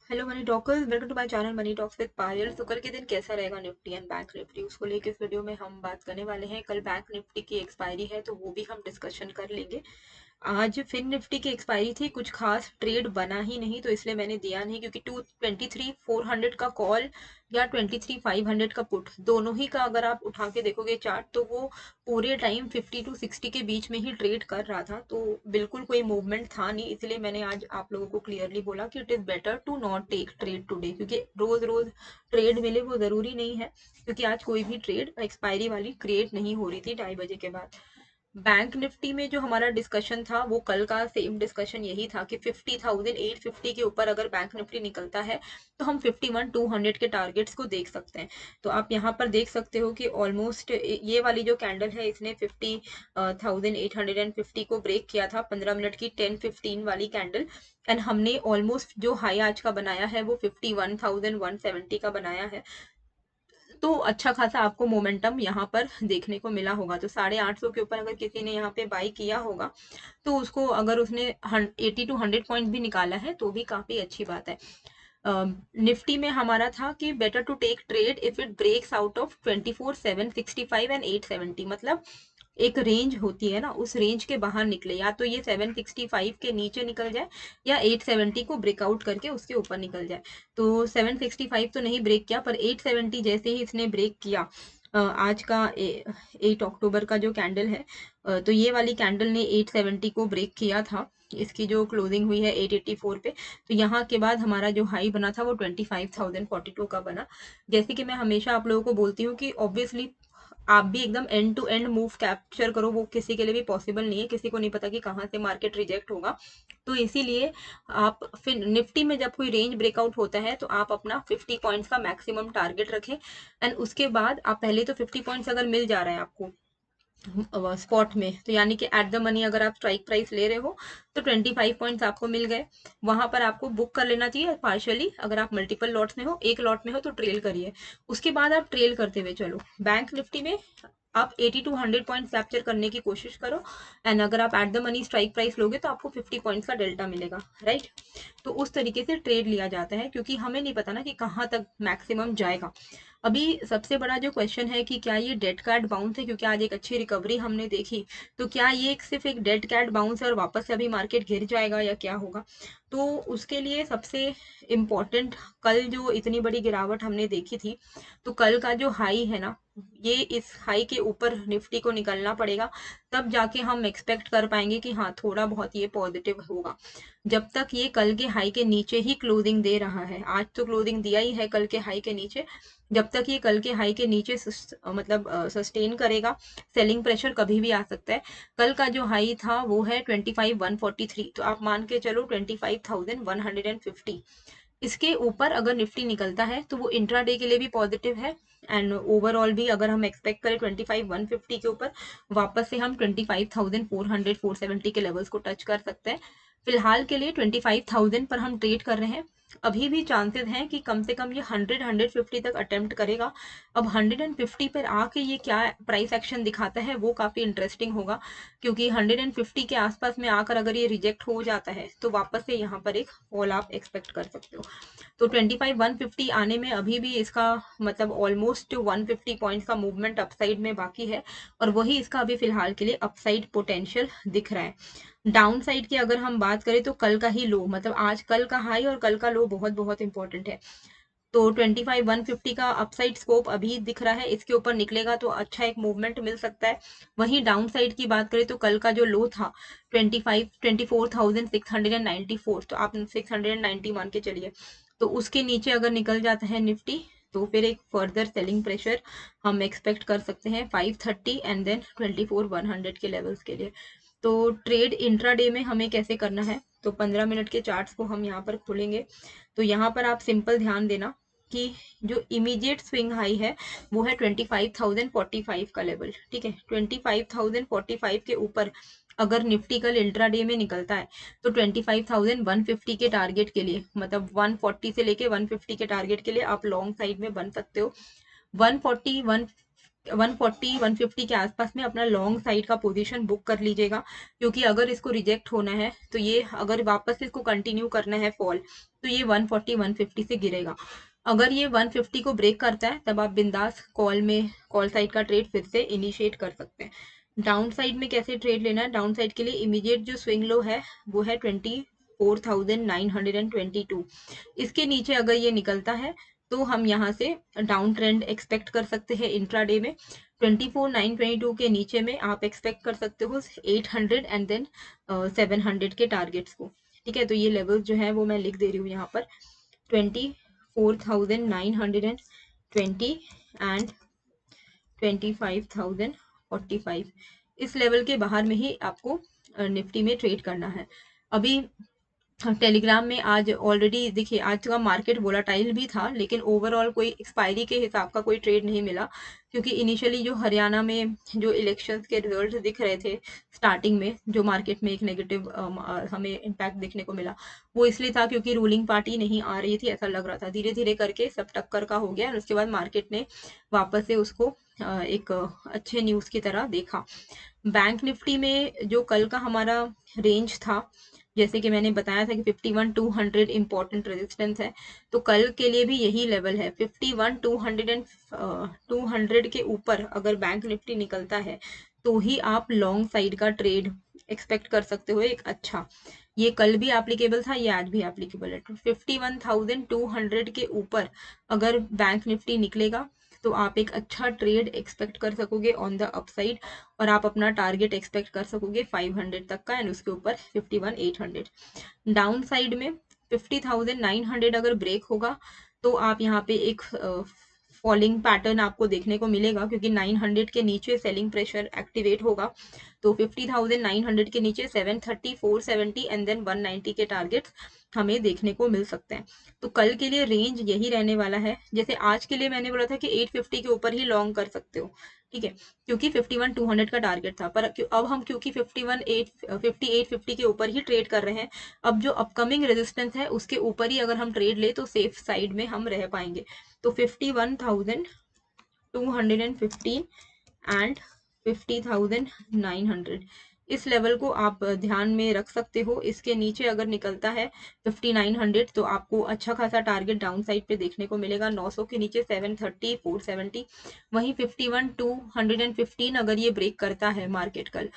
Hello money talkers, welcome to my channel money talks with Payal. तो कल के दिन कैसा रहेगा निफ्टी एंड बैंक निफ्टी, उसको लेके इस वीडियो में हम बात करने वाले हैं। कल बैंक निफ्टी की एक्सपायरी है तो वो भी हम डिस्कशन कर लेंगे। आज फिन निफ्टी की एक्सपायरी थी, कुछ खास ट्रेड बना ही नहीं तो इसलिए मैंने दिया नहीं, क्योंकि 23,400 का कॉल या 23,500 का पुट, दोनों ही का अगर आप उठा के देखोगे चार्ट तो वो पूरे टाइम 50 टू 60 के बीच में ही ट्रेड कर रहा था, तो बिल्कुल कोई मूवमेंट था नहीं। इसलिए मैंने आज आप लोगों को क्लियरली बोला कि it is better to not take trade today, क्योंकि रोज रोज ट्रेड मिले वो जरूरी नहीं है, क्योंकि आज कोई भी ट्रेड एक्सपायरी वाली क्रिएट नहीं हो रही थी 2:30 बजे के बाद। बैंक निफ्टी में जो हमारा डिस्कशन था वो कल का सेम डिस्कशन यही था कि 50,850 के ऊपर अगर बैंक निफ्टी निकलता है तो हम 51,200 के टारगेट्स को देख सकते हैं। तो आप यहाँ पर देख सकते हो कि ऑलमोस्ट ये वाली जो कैंडल है इसने 50,850 को ब्रेक किया था, 15 मिनट की 10:15 वाली कैंडल। एंड हमने ऑलमोस्ट जो हाई आज का बनाया है वो 51,170 का बनाया है। तो अच्छा खासा आपको मोमेंटम यहाँ पर देखने को मिला होगा। तो 850 के ऊपर अगर किसी ने यहाँ पे बाई किया होगा तो उसको अगर उसने 80 टू 100 पॉइंट भी निकाला है तो भी काफी अच्छी बात है। निफ्टी में हमारा था कि better to take trade if it breaks out of 24,765 and 870, मतलब एक रेंज होती है ना, उस रेंज के बाहर निकले, या तो ये 765 के नीचे निकल जाए या 870 को ब्रेकआउट करके उसके ऊपर निकल जाए। तो 765 तो नहीं ब्रेक किया, पर 870 जैसे ही इसने ब्रेक किया, आज का 8 अक्टूबर का जो कैंडल है, तो ये वाली कैंडल ने 870 को ब्रेक किया था। इसकी जो क्लोजिंग हुई है 884 पे, तो यहाँ के बाद हमारा जो हाई बना था वो 25,042 का बना। जैसे कि मैं हमेशा आप लोगों को बोलती हूँ कि ऑब्वियसली आप भी एकदम end to end move capture करो, वो किसी के लिए भी पॉसिबल नहीं है, किसी को नहीं पता कि कहाँ से मार्केट रिजेक्ट होगा। तो इसीलिए आप फिर निफ्टी में जब कोई रेंज ब्रेकआउट होता है तो आप अपना 50 पॉइंट्स का मैक्सिमम टारगेट रखें। एंड उसके बाद आप पहले तो 50 पॉइंट्स अगर मिल जा रहा है आपको स्पॉट में, तो यानी कि एट द मनी अगर आप स्ट्राइक प्राइस ले रहे हो तो 25 पॉइंट्स आपको मिल गए। वहां पर आपको बुक कर लेना चाहिए पार्शियली, अगर आप मल्टीपल लॉट्स में हो, एक लॉट में हो तो ट्रेल करिए, उसके बाद आप ट्रेल करते हुए चलो। बैंक निफ्टी में आप 80 टू 100 पॉइंट कैप्चर करने की कोशिश करो। एंड अगर आप at the money strike price लोगे तो आपको 50 पॉइंट्स का डेल्टा मिलेगा, राइट। तो उस तरीके से ट्रेड लिया जाता है, क्योंकि हमें नहीं पता ना कि कहाँ तक मैक्सिमम जाएगा। अभी सबसे बड़ा जो क्वेश्चन है कि क्या ये डेड कैट बाउंस है, क्योंकि आज एक अच्छी रिकवरी हमने देखी, तो क्या ये सिर्फ एक डेड कैट बाउंस है और वापस से अभी मार्केट गिर जाएगा या क्या होगा। तो उसके लिए सबसे इम्पोर्टेंट, कल जो इतनी बड़ी गिरावट हमने देखी थी, तो कल का जो हाई है ना, ये इस हाई के ऊपर निफ्टी को निकलना पड़ेगा, तब जाके हम एक्सपेक्ट कर पाएंगे कि हाँ थोड़ा बहुत ये पॉजिटिव होगा। जब तक ये कल के हाई के नीचे ही क्लोजिंग दे रहा है, आज तो क्लोजिंग दिया ही है कल के हाई के नीचे, जब तक ये कल के हाई के नीचे मतलब सस्टेन करेगा, सेलिंग प्रेशर कभी भी आ सकता है। कल का जो हाई था वो है 25,143, तो आप मान के चलो 25,150। इसके ऊपर अगर निफ्टी निकलता है तो वो इंट्राडे के लिए भी पॉजिटिव है। एंड ओवरऑल भी अगर हम एक्सपेक्ट करें 25,150 के ऊपर, वापस से हम 25,400 470 के लेवल्स को टच कर सकते हैं। फिलहाल के लिए 25,000 पर हम ट्रेड कर रहे हैं। अभी भी चांसेस हैं कि कम से कम ये 100-150 तक अटेम्प्ट करेगा। अब 150 पर आके ये क्या प्राइस एक्शन दिखाता है वो काफी इंटरेस्टिंग होगा, क्योंकि 150 के आसपास में आकर अगर ये रिजेक्ट हो जाता है तो वापस से यहाँ पर एक फॉल आप एक्सपेक्ट कर सकते हो। तो 25,150 आने में अभी भी इसका मतलब ऑलमोस्ट 150 पॉइंट्स का मूवमेंट अपसाइड में बाकी है, और वही इसका अभी फिलहाल के लिए अपसाइड पोटेंशियल दिख रहा है। डाउन साइड की अगर हम बात करें तो कल का ही लो, मतलब आज कल का हाई और कल का लो बहुत बहुत इंपॉर्टेंट है। तो 25,150 का अपसाइड स्कोप अभी दिख रहा है, इसके ऊपर निकलेगा तो अच्छा एक मूवमेंट मिल सकता है। वहीं डाउन साइड की बात करें तो कल का जो लो था 24,694, तो आप 690 मान के चलिए, तो उसके नीचे अगर निकल जाता है निफ्टी तो फिर एक फर्दर सेलिंग प्रेशर हम एक्सपेक्ट कर सकते हैं 530 एंड देन 24,100 के लेवल्स के लिए। तो ट्रेड इंट्राडे में हमें कैसे करना है, तो 15 मिनट के चार्ट्स को हम यहाँ पर खोलेंगे। तो यहाँ पर आप सिंपल ध्यान देना कि जो इमीडिएट स्विंग हाई है वो है 25,045 का लेवल, ठीक है। 25,045 के ऊपर अगर निफ्टी कल इंट्राडे में निकलता है तो 25,150 के टारगेट के लिए, मतलब 140 से लेके 150 के टारगेट के लिए आप लॉन्ग साइड में बन सकते हो। 140 140 150 के आसपास में अपना लॉन्ग साइड का पोजीशन बुक कर लीजिएगा, क्योंकि अगर इसको रिजेक्ट होना है तो ये अगर वापस इसको कंटिन्यू करना है फॉल तो ये 140 150 से गिरेगा। अगर ये 150 को ब्रेक करता है तब आप बिंदास कॉल साइड का ट्रेड फिर से इनिशिएट कर सकते हैं। डाउन साइड में कैसे ट्रेड लेना है, डाउन साइड के लिए इमीडिएट जो स्विंग लो है वो है 24,922। इसके नीचे अगर ये निकलता है तो हम यहाँ से डाउन ट्रेंड एक्सपेक्ट कर सकते हैं इंट्राडे में। 24,922 के नीचे में आप एक्सपेक्ट कर सकते हो 800 एंड देन 700 के टारगेट्स को। ठीक है, तो ये लेवल्स जो है वो मैं लिख दे रही हूँ यहाँ पर 24,920 एंड 25,045। इस लेवल के बाहर में ही आपको निफ्टी में ट्रेड करना है। अभी टेलीग्राम में आज ऑलरेडी देखिए आज का मार्केट वोलाटाइल भी था, लेकिन ओवरऑल कोई एक्सपायरी के हिसाब का कोई ट्रेड नहीं मिला, क्योंकि इनिशियली जो हरियाणा में जो इलेक्शंस के रिजल्ट दिख रहे थे स्टार्टिंग में, जो मार्केट में एक नेगेटिव हमें इम्पैक्ट देखने को मिला, वो इसलिए था क्योंकि रूलिंग पार्टी नहीं आ रही थी, ऐसा लग रहा था। धीरे धीरे करके सब टक्कर का हो गया और उसके बाद मार्केट ने वापस से उसको एक अच्छे न्यूज की तरह देखा। बैंक निफ्टी में जो कल का हमारा रेंज था, जैसे कि मैंने बताया था कि 51,200 इंपॉर्टेंट रेजिस्टेंस है, तो कल के लिए भी यही लेवल है। 51,200 के ऊपर अगर बैंक निफ्टी निकलता है तो ही आप लॉन्ग साइड का ट्रेड एक्सपेक्ट कर सकते हो एक अच्छा। ये कल भी एप्लीकेबल था, ये आज भी एप्लीकेबल है। 51,200 के ऊपर अगर बैंक निफ्टी निकलेगा तो आप एक अच्छा ट्रेड एक्सपेक्ट कर सकोगे ऑन द अपसाइड, और आप अपना टारगेट एक्सपेक्ट कर सकोगे 500 तक का एंड उसके ऊपर 51,800। डाउन साइड में 50,900 अगर ब्रेक होगा तो आप यहाँ पे एक फॉलिंग पैटर्न आपको देखने को मिलेगा, क्योंकि 900 के नीचे सेलिंग प्रेशर एक्टिवेट होगा। तो 50,900 के नीचे 730 470 एंड देन 190 के टारगेट्स हमें देखने को मिल सकते हैं। तो कल के लिए रेंज यही रहने वाला है। जैसे आज के लिए मैंने बोला था कि 850 के ऊपर ही लॉन्ग कर सकते हो, ठीक है, क्योंकि 51,200 का टारगेट था। पर अब हम क्योंकि 5850 के ऊपर ही ट्रेड कर रहे हैं, अब जो अपकमिंग रेजिस्टेंस है उसके ऊपर ही अगर हम ट्रेड ले तो सेफ साइड में हम रह पाएंगे। तो 51,215 एंड 50,900 इस लेवल को आप ध्यान में रख सकते हो। इसके नीचे अगर निकलता है 5900 तो आपको अच्छा खासा टारगेट डाउन साइड पे देखने को मिलेगा। 900 के नीचे 730 470, वहीं 51,215 अगर ये ब्रेक करता है मार्केट कल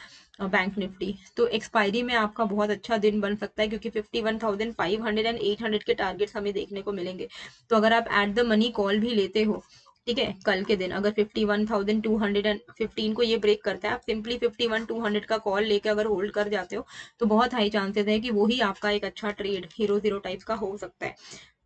बैंक निफ्टी, तो एक्सपायरी में आपका बहुत अच्छा दिन बन सकता है, क्योंकि 51,500 एंड 800 के टारगेट्स हमें देखने को मिलेंगे। तो अगर आप एट द मनी कॉल भी लेते हो, ठीक है, कल के दिन अगर 51,215 को ये ब्रेक करता है, आप सिंपली 51,200 का कॉल लेके अगर होल्ड कर जाते हो तो बहुत हाई चांसेस है कि वही आपका एक अच्छा ट्रेड हीरो जीरो टाइप्स का हो सकता है।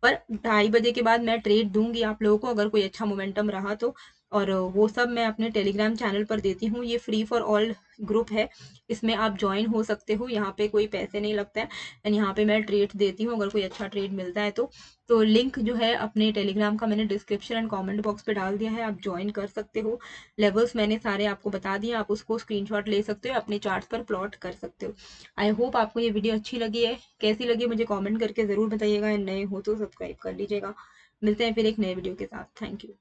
पर 2:30 बजे के बाद मैं ट्रेड दूंगी आप लोगों को, अगर कोई अच्छा मोमेंटम रहा तो, और वो सब मैं अपने टेलीग्राम चैनल पर देती हूँ। ये फ्री फॉर ऑल ग्रुप है, इसमें आप ज्वाइन हो सकते हो, यहाँ पे कोई पैसे नहीं लगता है एंड यहाँ पे मैं ट्रेड देती हूँ अगर कोई अच्छा ट्रेड मिलता है तो लिंक जो है अपने टेलीग्राम का मैंने डिस्क्रिप्शन एंड कमेंट बॉक्स पे डाल दिया है, आप ज्वाइन कर सकते हो। लेवल्स मैंने सारे आपको बता दिए, आप उसको स्क्रीनशॉट ले सकते हो, अपने चार्ट पर प्लॉट कर सकते हो। आई होप आपको ये वीडियो अच्छी लगी है। कैसी लगी मुझे कमेंट करके ज़रूर बताइएगा, नए हो तो सब्सक्राइब कर लीजिएगा। मिलते हैं फिर एक नए वीडियो के साथ। Thank you.